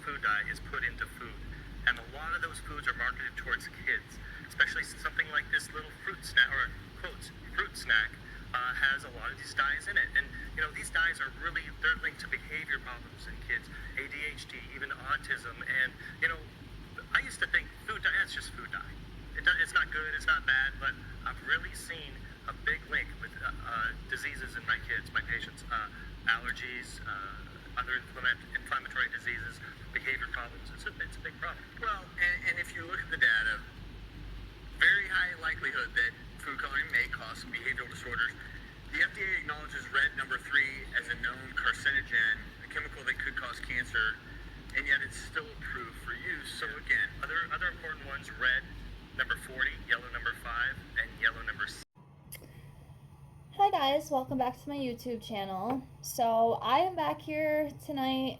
food dye is put into food. And a lot of those foods are marketed towards kids, especially something like this little fruit snack, or quotes, fruit snack, has a lot of these dyes in it. And, these dyes are really, they're linked to behavior problems in kids, ADHD, even autism. And, I used to think food dye, it's just food dye. It's not good, it's not bad, but I've really seen a big link with diseases in my kids, my patients, allergies, other inflammatory diseases, behavior problems. It's a big problem. Well, and if you look at the data, very high likelihood that food coloring may cause some behavioral disorders. The FDA acknowledges red number 3 as a known carcinogen, a chemical that could cause cancer, and yet it's still approved for use. So again, other important ones: red number 40, yellow number 5, and yellow number 6. Hi guys, welcome back to my YouTube channel. So I am back here tonight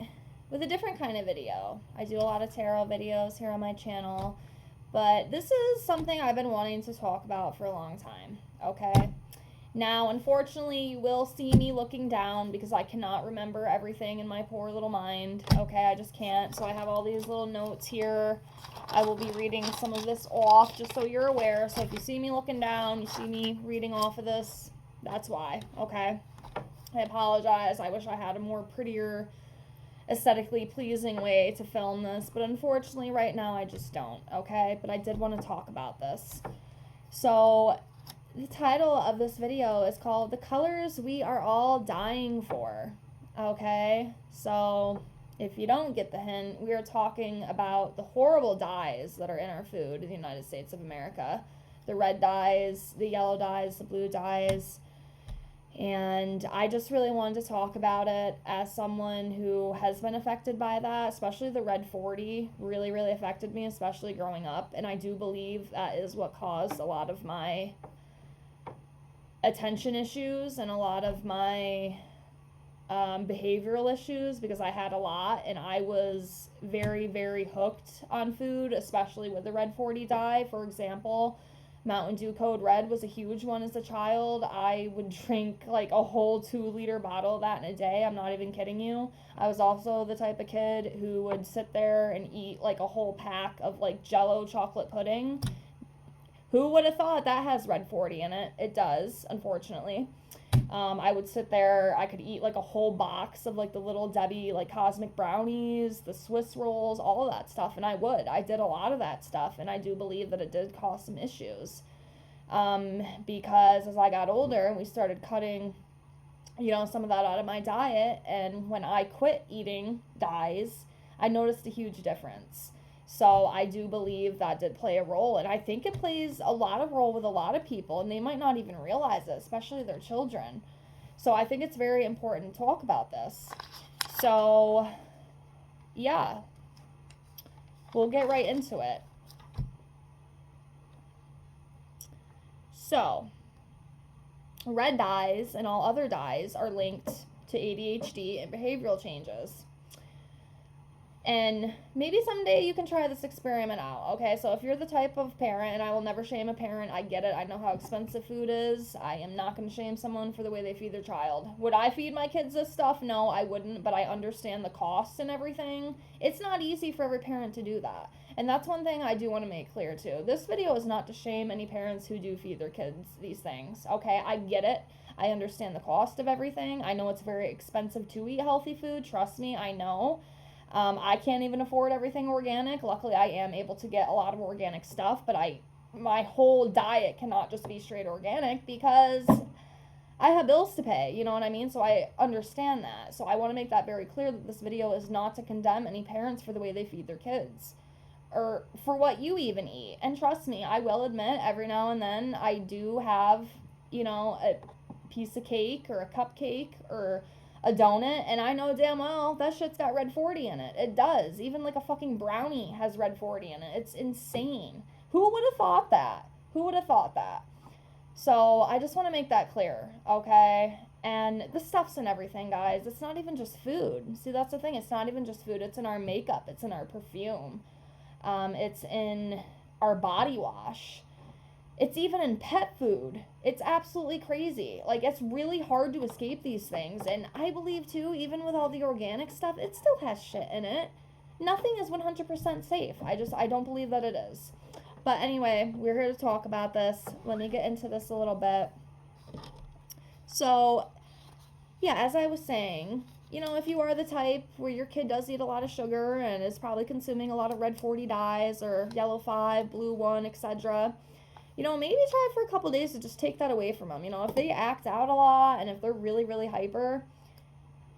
with a different kind of video. I do a lot of tarot videos here on my channel, but this is something I've been wanting to talk about for a long time, okay? Now, unfortunately, you will see me looking down because I cannot remember everything in my poor little mind, okay? I just can't. So I have all these little notes here. I will be reading some of this off just so you're aware. So if you see me looking down, you see me reading off of this, that's why, okay? I apologize. I wish I had a more prettier, aesthetically pleasing way to film this, but unfortunately right now I just don't, okay? But I did want to talk about this. So the title of this video is called "The Colors We Are All Dying For," okay? So if you don't get the hint, we are talking about the horrible dyes that are in our food in the United States of America. The red dyes, the yellow dyes, the blue dyes. And I just really wanted to talk about it as someone who has been affected by that, especially the red 40 really, really affected me, especially growing up. And I do believe that is what caused a lot of my attention issues and a lot of my behavioral issues, because I had a lot and I was very, very hooked on food, especially with the red 40 dye. For example, Mountain Dew Code Red was a huge one as a child. I would drink like a whole 2-liter bottle of that in a day. I'm not even kidding you. I was also the type of kid who would sit there and eat like a whole pack of like Jell-O chocolate pudding. Who would have thought that has red 40 in it? It does, unfortunately. I would sit there, I could eat like a whole box of like the Little Debbie like cosmic brownies, the Swiss rolls, all of that stuff, and I did a lot of that stuff, and I do believe that it did cause some issues, because as I got older and we started cutting, some of that out of my diet, and when I quit eating dyes, I noticed a huge difference. So I do believe that did play a role, and I think it plays a lot of role with a lot of people, and they might not even realize it, especially their children. So I think it's very important to talk about this. So, yeah, we'll get right into it. So, red dyes and all other dyes are linked to ADHD and behavioral changes. And maybe someday you can try this experiment out, okay? So if you're the type of parent, and I will never shame a parent, I get it. I know how expensive food is. I am not going to shame someone for the way they feed their child. Would I feed my kids this stuff? No, I wouldn't, but I understand the costs and everything. It's not easy for every parent to do that. And that's one thing I do want to make clear, too. This video is not to shame any parents who do feed their kids these things, okay? I get it. I understand the cost of everything. I know it's very expensive to eat healthy food. Trust me, I know. I can't even afford everything organic. Luckily, I am able to get a lot of organic stuff, but my whole diet cannot just be straight organic because I have bills to pay, you know what I mean? So I understand that. So I want to make that very clear that this video is not to condemn any parents for the way they feed their kids or for what you even eat. And trust me, I will admit every now and then I do have, a piece of cake or a cupcake or a donut, and I know damn well that shit's got red 40 in it. It does. Even like a fucking brownie has red 40 in it. It's insane. Who would have thought that? Who would have thought that? So I just want to make that clear, okay? And this stuff's in everything, guys. It's not even just food. See, that's the thing. It's not even just food. It's in our makeup. It's in our perfume. It's in our body wash. It's even in pet food. It's absolutely crazy. Like, it's really hard to escape these things. And I believe, too, even with all the organic stuff, it still has shit in it. nothing is 100% safe. I don't believe that it is. But anyway, we're here to talk about this. Let me get into this a little bit. So, yeah, as I was saying, if you are the type where your kid does eat a lot of sugar and is probably consuming a lot of red 40 dyes or yellow 5, blue 1, etc., maybe try for a couple days to just take that away from them. If they act out a lot and if they're really, really hyper,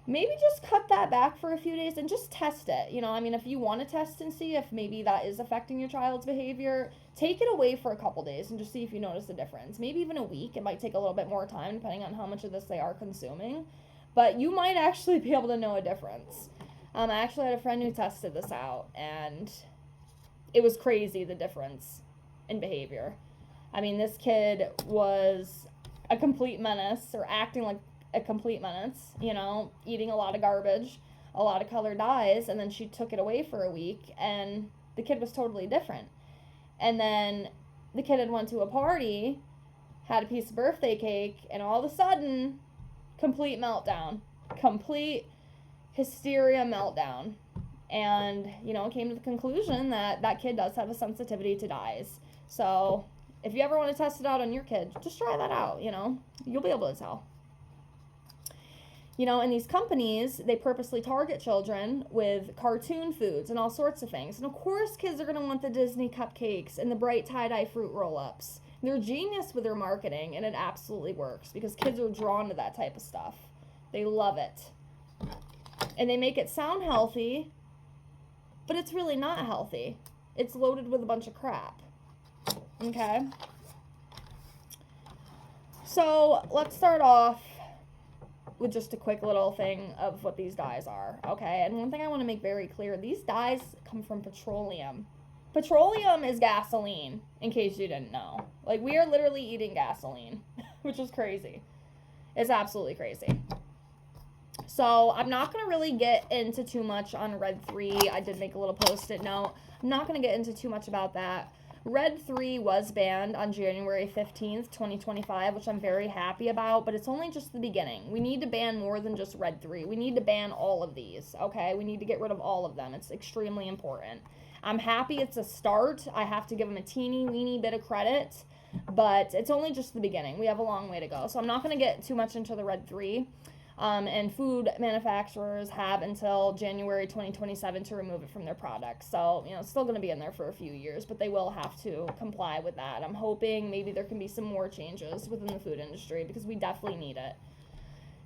maybe just cut that back for a few days and just test it. If you want to test and see if maybe that is affecting your child's behavior, take it away for a couple days and just see if you notice a difference. Maybe even a week. It might take a little bit more time depending on how much of this they are consuming. But you might actually be able to know a difference. I actually had a friend who tested this out, and it was crazy, the difference in behavior. This kid was a complete menace, or acting like a complete menace, eating a lot of garbage, a lot of colored dyes, and then she took it away for a week, and the kid was totally different. And then the kid had went to a party, had a piece of birthday cake, and all of a sudden, complete meltdown, complete hysteria meltdown. And, came to the conclusion that that kid does have a sensitivity to dyes. So if you ever want to test it out on your kid, just try that out, you'll be able to tell. And these companies, they purposely target children with cartoon foods and all sorts of things. And of course, kids are going to want the Disney cupcakes and the bright tie-dye fruit roll-ups. They're genius with their marketing, and it absolutely works because kids are drawn to that type of stuff. They love it. And they make it sound healthy, but it's really not healthy. It's loaded with a bunch of crap. Okay? So, let's start off with just a quick little thing of what these dyes are, okay? And one thing I want to make very clear, these dyes come from petroleum. Petroleum is gasoline, in case you didn't know. We are literally eating gasoline, which is crazy. It's absolutely crazy. So, I'm not going to really get into too much on Red 3. I did make a little post-it note. I'm not going to get into too much about that. Red 3 was banned on January 15th, 2025, which I'm very happy about, but it's only just the beginning. We need to ban more than just Red 3. We need to ban all of these, okay? We need to get rid of all of them. It's extremely important. I'm happy it's a start. I have to give them a teeny weeny bit of credit, but it's only just the beginning. We have a long way to go. So I'm not going to get too much into the Red 3. And food manufacturers have until January 2027 to remove it from their products. So, it's still going to be in there for a few years, but they will have to comply with that. I'm hoping maybe there can be some more changes within the food industry because we definitely need it.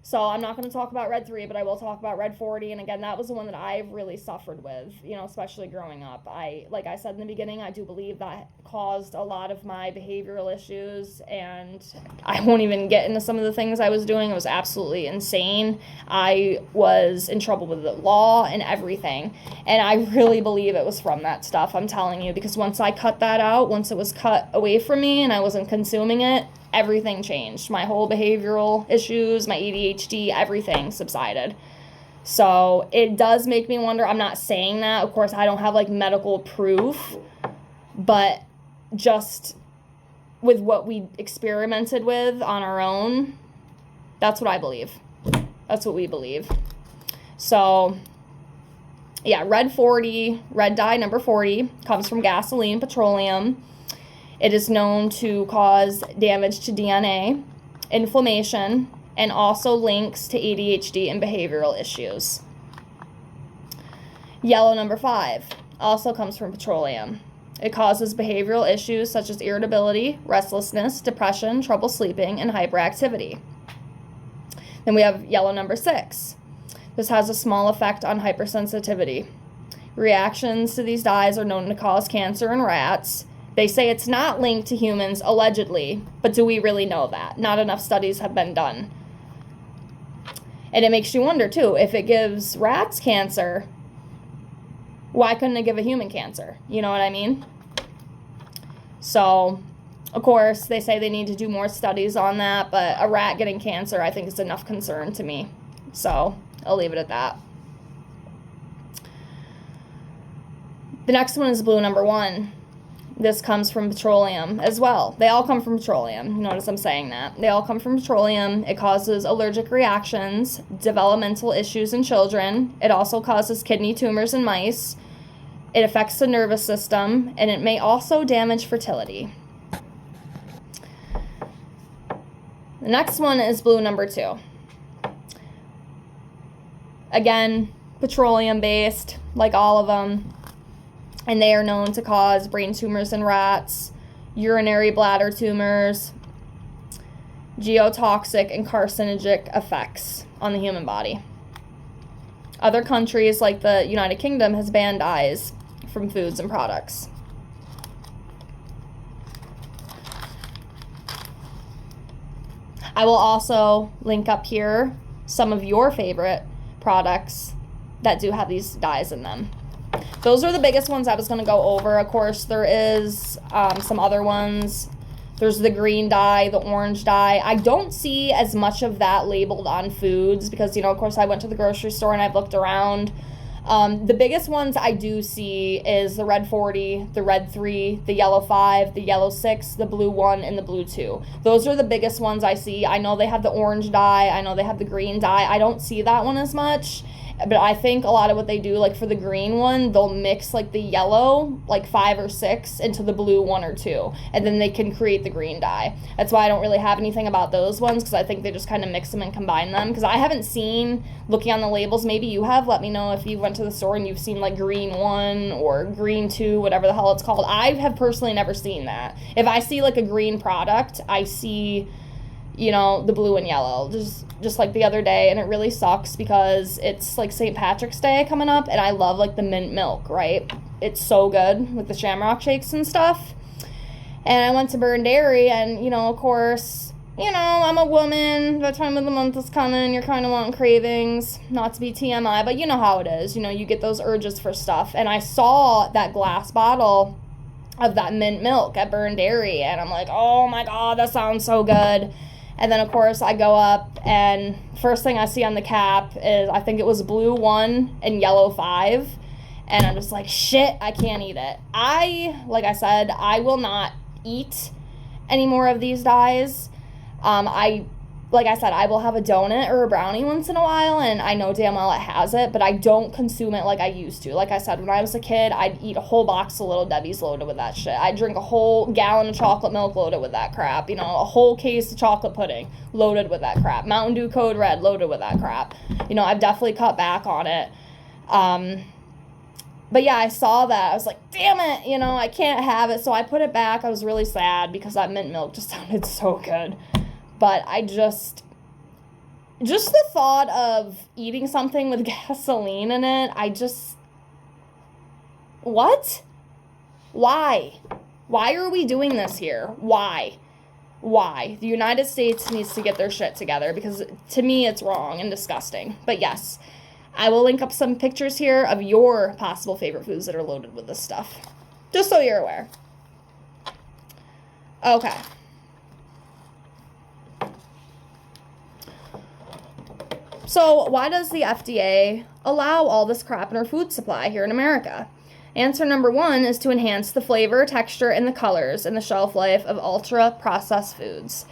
So I'm not going to talk about Red 3, but I will talk about Red 40. And again, that was the one that I really suffered with, especially growing up. Like I said in the beginning, I do believe that caused a lot of my behavioral issues. And I won't even get into some of the things I was doing. It was absolutely insane. I was in trouble with the law and everything. And I really believe it was from that stuff, I'm telling you. Because once I cut that out, once it was cut away from me and I wasn't consuming it, everything changed. My whole behavioral issues, my ADHD, everything subsided. So it does make me wonder. I'm not saying that. Of course, I don't have medical proof, but just with what we experimented with on our own, that's what I believe. That's what we believe. So yeah, red dye number 40 comes from gasoline, petroleum. It is known to cause damage to DNA, inflammation, and also links to ADHD and behavioral issues. Yellow number 5 also comes from petroleum. It causes behavioral issues such as irritability, restlessness, depression, trouble sleeping, and hyperactivity. Then we have yellow number 6. This has a small effect on hypersensitivity. Reactions to these dyes are known to cause cancer in rats. They say it's not linked to humans, allegedly, but do we really know that? Not enough studies have been done. And it makes you wonder, too, if it gives rats cancer, why couldn't it give a human cancer? You know what I mean? So, of course, they say they need to do more studies on that, but a rat getting cancer, I think, is enough concern to me. So, I'll leave it at that. The next one is blue number 1. This comes from petroleum as well. They all come from petroleum. Notice I'm saying that. They all come from petroleum. It causes allergic reactions, developmental issues in children. It also causes kidney tumors in mice, It affects the nervous system, and it may also damage fertility. The next one is blue number 2. Again, petroleum-based, like all of them, and they are known to cause brain tumors in rats, urinary bladder tumors, geotoxic and carcinogenic effects on the human body. Other countries, like the United Kingdom, has banned dyes from foods and products. I will also link up here some of your favorite products that do have these dyes in them. Those are the biggest ones I was going to go over. Of course, there is some other ones. There's the green dye, the orange dye. I don't see as much of that labeled on foods because, of course, I went to the grocery store and I've looked around. The biggest ones I do see is the red 40, the red 3, the yellow 5, the yellow 6, the blue 1, and the blue 2. Those are the biggest ones I see. I know they have the orange dye. I know they have the green dye. I don't see that one as much. But I think a lot of what they do, like for the green one, they'll mix like the yellow, like 5 or 6, into the blue 1 or 2. And then they can create the green dye. That's why I don't really have anything about those ones, because I think they just kind of mix them and combine them. Because I haven't seen, looking on the labels, maybe you have, let me know if you went to the store and you've seen like green 1 or green 2, whatever the hell it's called. I have personally never seen that. If I see like a green product, I see, the blue and yellow, just like the other day, and it really sucks because it's like St. Patrick's Day coming up, and I love like the mint milk, right? It's so good with the shamrock shakes and stuff. And I went to Burn Dairy, and of course, I'm a woman, the time of the month is coming, you're kind of wanting cravings, not to be TMI, but you know how it is, you get those urges for stuff. And I saw that glass bottle of that mint milk at Burn Dairy, and I'm like, oh my god, that sounds so good. And then, of course, I go up, and first thing I see on the cap is, I think it was blue 1 and yellow 5. And I'm just like, shit, I can't eat it. Like I said, I will not eat any more of these dyes. Like I said, I will have a donut or a brownie once in a while, and I know damn well it has it, but I don't consume it like I used to. Like I said, when I was a kid, I'd eat a whole box of Little Debbie's loaded with that shit. I'd drink a whole gallon of chocolate milk loaded with that crap. A whole case of chocolate pudding loaded with that crap. Mountain Dew Code Red loaded with that crap. I've definitely cut back on it. But yeah, I saw that. I was like, damn it, I can't have it. So I put it back. I was really sad because that mint milk just sounded so good. But I just the thought of eating something with gasoline in it, what? Why? Why are we doing this here? Why? The United States needs to get their shit together, because to me it's wrong and disgusting. But yes, I will link up some pictures here of your possible favorite foods that are loaded with this stuff, just so you're aware. Okay. So why does the FDA allow all this crap in our food supply here in America? Answer number 1 is to enhance the flavor, texture, and the colors and the shelf life of ultra-processed foods.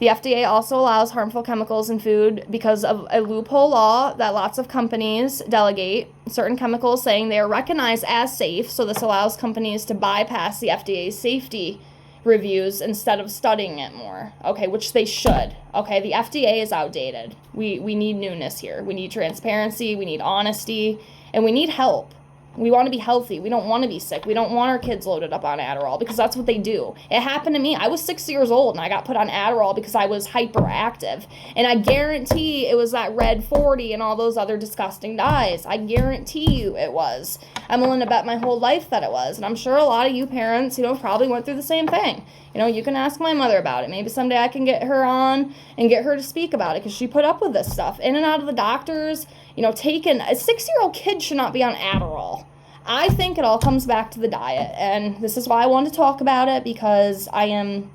The FDA also allows harmful chemicals in food because of a loophole law that lots of companies delegate certain chemicals, saying they are recognized as safe, so this allows companies to bypass the FDA's safety reviews instead of studying it more, okay, which they should. Okay, the FDA is outdated. We need newness here. We need transparency, we need honesty, and we need help. We want to be healthy. We don't want to be sick. We don't want our kids loaded up on Adderall, because that's what they do. It happened to me. I was 6 years old and I got put on Adderall because I was hyperactive. And I guarantee it was that red 40 and all those other disgusting dyes. I guarantee you it was. I'm willing to bet my whole life that it was. And I'm sure a lot of you parents, probably went through the same thing. You can ask my mother about it. Maybe someday I can get her on and get her to speak about it, because she put up with this stuff. In and out of the doctors, taken. A 6-year-old kid should not be on Adderall. I think it all comes back to the diet, and this is why I wanted to talk about it, because I am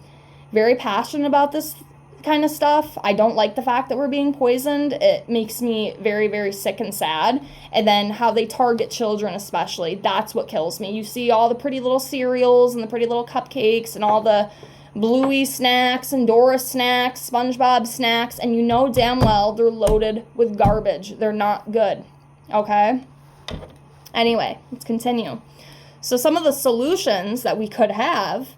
very passionate about this kind of stuff. I don't like the fact that we're being poisoned. It makes me very, very sick and sad. And then how they target children especially, that's what kills me. You see all the pretty little cereals and the pretty little cupcakes and all the Bluey snacks and Dora snacks, SpongeBob snacks, and damn well they're loaded with garbage. They're not good, okay? Anyway, let's continue. So some of the solutions that we could have,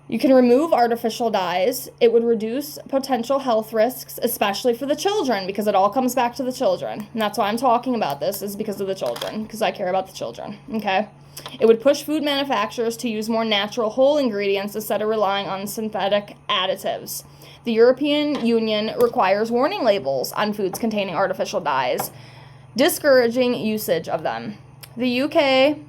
you can remove artificial dyes. It would reduce potential health risks, especially for the children, because it all comes back to the children. And that's why I'm talking about this, is because of the children, because I care about the children, okay? It would push food manufacturers to use more natural whole ingredients instead of relying on synthetic additives. The European Union requires warning labels on foods containing artificial dyes, discouraging usage of them. The UK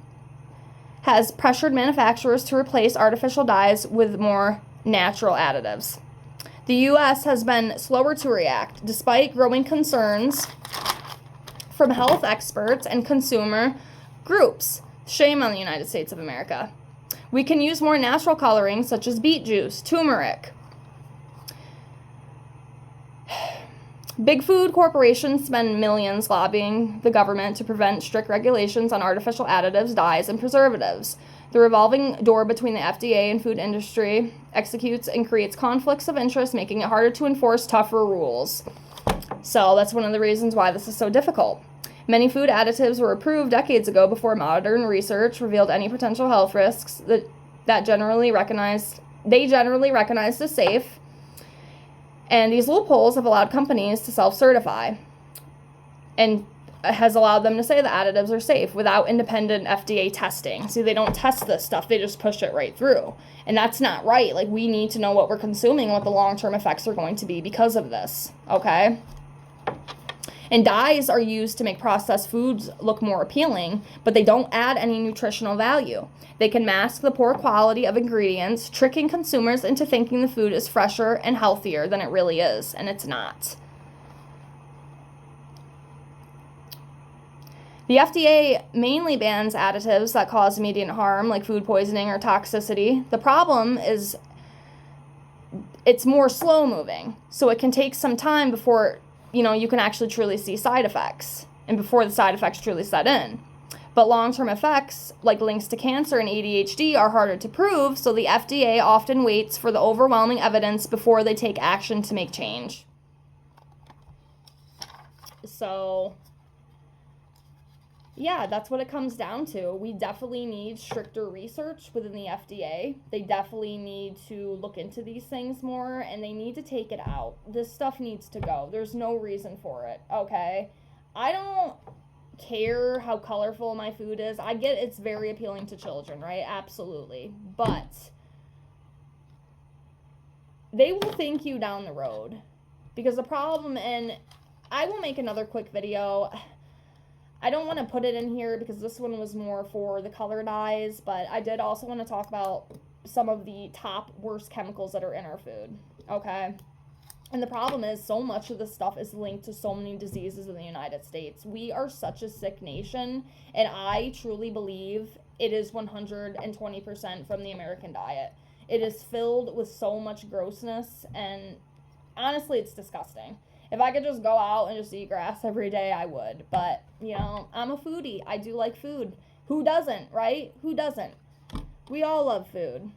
has pressured manufacturers to replace artificial dyes with more natural additives. The US has been slower to react, despite growing concerns from health experts and consumer groups. Shame on the United States of America. We can use more natural colorings such as beet juice, turmeric. Big food corporations spend millions lobbying the government to prevent strict regulations on artificial additives, dyes, and preservatives. The revolving door between the FDA and food industry executes and creates conflicts of interest, making it harder to enforce tougher rules. So that's one of the reasons why this is so difficult. Many food additives were approved decades ago before modern research revealed any potential health risks they generally recognized as safe. And these loopholes have allowed companies to self-certify and has allowed them to say the additives are safe without independent FDA testing. See, they don't test this stuff. They just push it right through. And that's not right. Like, we need to know what we're consuming and what the long-term effects are going to be because of this, okay? And dyes are used to make processed foods look more appealing, but they don't add any nutritional value. They can mask the poor quality of ingredients, tricking consumers into thinking the food is fresher and healthier than it really is, and it's not. The FDA mainly bans additives that cause immediate harm, like food poisoning or toxicity. The problem is it's more slow moving, so it can take some time before you can actually truly see side effects and before the side effects truly set in. But long-term effects, like links to cancer and ADHD, are harder to prove, so the FDA often waits for the overwhelming evidence before they take action to make change. So, yeah, that's what it comes down to. We definitely need stricter research within the FDA. They definitely need to look into these things more, and they need to take it out. This stuff needs to go. There's no reason for it, okay? I don't care how colorful my food is. I get it's very appealing to children, right? Absolutely. But they will thank you down the road. Because the problem, and I will make another quick video. I don't want to put it in here because this one was more for the color dyes, but I did also want to talk about some of the top worst chemicals that are in our food, okay? And the problem is so much of this stuff is linked to so many diseases in the United States. We are such a sick nation, and I truly believe it is 120% from the American diet. It is filled with so much grossness, and honestly, it's disgusting. If I could just go out and just eat grass every day, I would. But, I'm a foodie. I do like food. Who doesn't, right? Who doesn't? We all love food.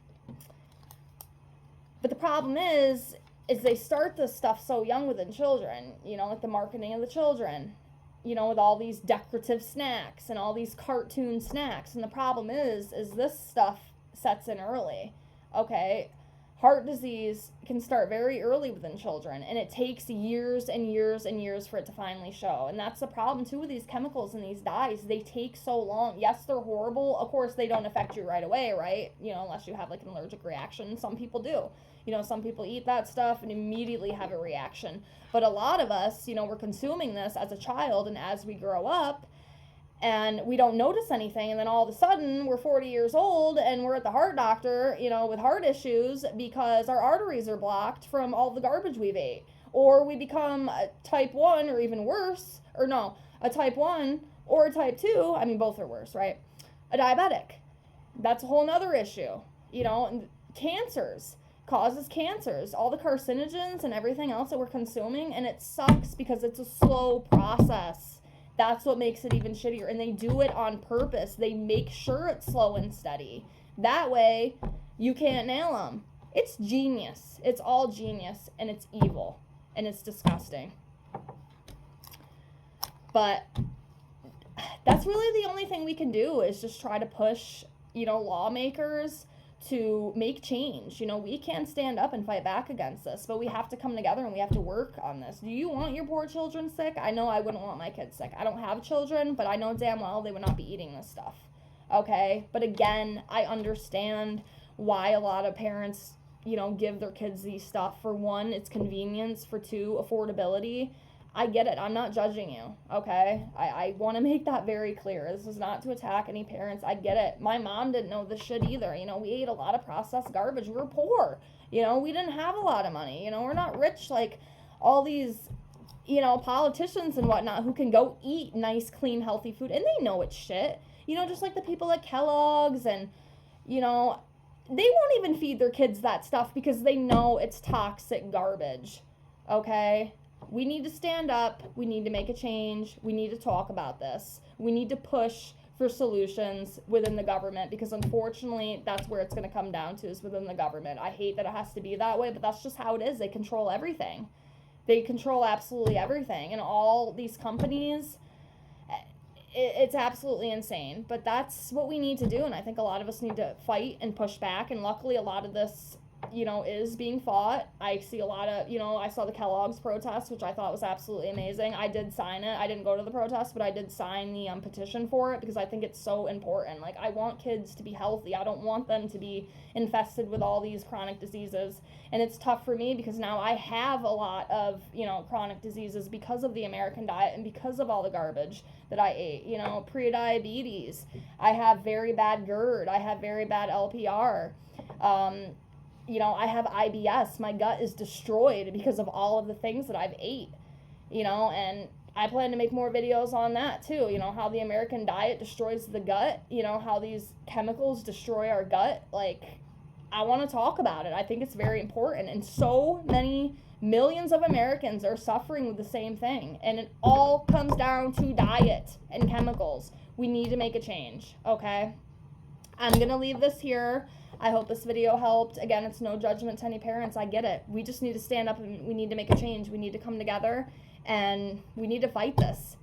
But the problem is they start this stuff so young within children, like the marketing of the children, with all these decorative snacks and all these cartoon snacks. And the problem is this stuff sets in early, okay? Heart disease can start very early within children, and it takes years and years and years for it to finally show. And that's the problem, too, with these chemicals and these dyes. They take so long. Yes, they're horrible. Of course, they don't affect you right away, right? Unless you have, like, an allergic reaction. Some people do. Some people eat that stuff and immediately have a reaction. But a lot of us, we're consuming this as a child and as we grow up, and we don't notice anything, and then all of a sudden we're 40 years old and we're at the heart doctor, with heart issues because our arteries are blocked from all the garbage we've ate. Or we become a type 1 or even worse, a type 1 or a type 2, both are worse, right? A diabetic. That's a whole nother issue. And cancers, causes cancers, all the carcinogens and everything else that we're consuming, and it sucks because it's a slow process. That's what makes it even shittier. And they do it on purpose. They make sure it's slow and steady. That way, you can't nail them. It's genius. It's all genius. And it's evil. And it's disgusting. But that's really the only thing we can do is just try to push, lawmakers to make change. We can't stand up and fight back against this, but we have to come together and we have to work on this. Do you want your poor children sick? I know I wouldn't want my kids sick. I don't have children, but I know damn well they would not be eating this stuff. Okay? But again, I understand why a lot of parents, give their kids these stuff. For one, it's convenience. For two, affordability. I get it. I'm not judging you, okay? I want to make that very clear. This is not to attack any parents. I get it. My mom didn't know this shit either. We ate a lot of processed garbage. We were poor. We didn't have a lot of money. We're not rich like all these, politicians and whatnot who can go eat nice, clean, healthy food. And they know it's shit. Just like the people at Kellogg's and, they won't even feed their kids that stuff because they know it's toxic garbage, okay? We need to stand up. We need to make a change. We need to talk about this. We need to push for solutions within the government because unfortunately that's where it's going to come down to, is within the government. I hate that it has to be that way, but that's just how it is. They control everything. They control absolutely everything. And all these companies, it's absolutely insane. But that's what we need to do. And I think a lot of us need to fight and push back. And luckily a lot of this is being fought. I see a lot of, I saw the Kellogg's protest, which I thought was absolutely amazing. I did sign it. I didn't go to the protest, but I did sign the petition for it because I think it's so important. Like, I want kids to be healthy. I don't want them to be infested with all these chronic diseases. And it's tough for me because now I have a lot of, chronic diseases because of the American diet and because of all the garbage that I ate. Pre-diabetes. I have very bad GERD. I have very bad LPR. I have IBS. My gut is destroyed because of all of the things that I've ate, and I plan to make more videos on that too. How the American diet destroys the gut, how these chemicals destroy our gut. Like, I want to talk about it. I think it's very important. And so many millions of Americans are suffering with the same thing. And it all comes down to diet and chemicals. We need to make a change, okay? I'm going to leave this here. I hope this video helped. Again, it's no judgment to any parents. I get it. We just need to stand up and we need to make a change. We need to come together and we need to fight this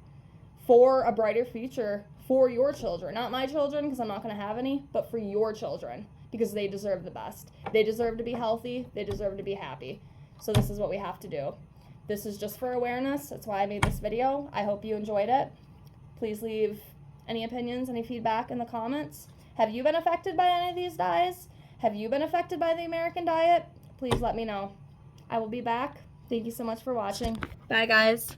for a brighter future for your children. Not my children, because I'm not going to have any, but for your children, because they deserve the best. They deserve to be healthy. They deserve to be happy. So this is what we have to do. This is just for awareness. That's why I made this video. I hope you enjoyed it. Please leave any opinions, any feedback in the comments. Have you been affected by any of these dyes? Have you been affected by the American diet? Please let me know. I will be back. Thank you so much for watching. Bye, guys.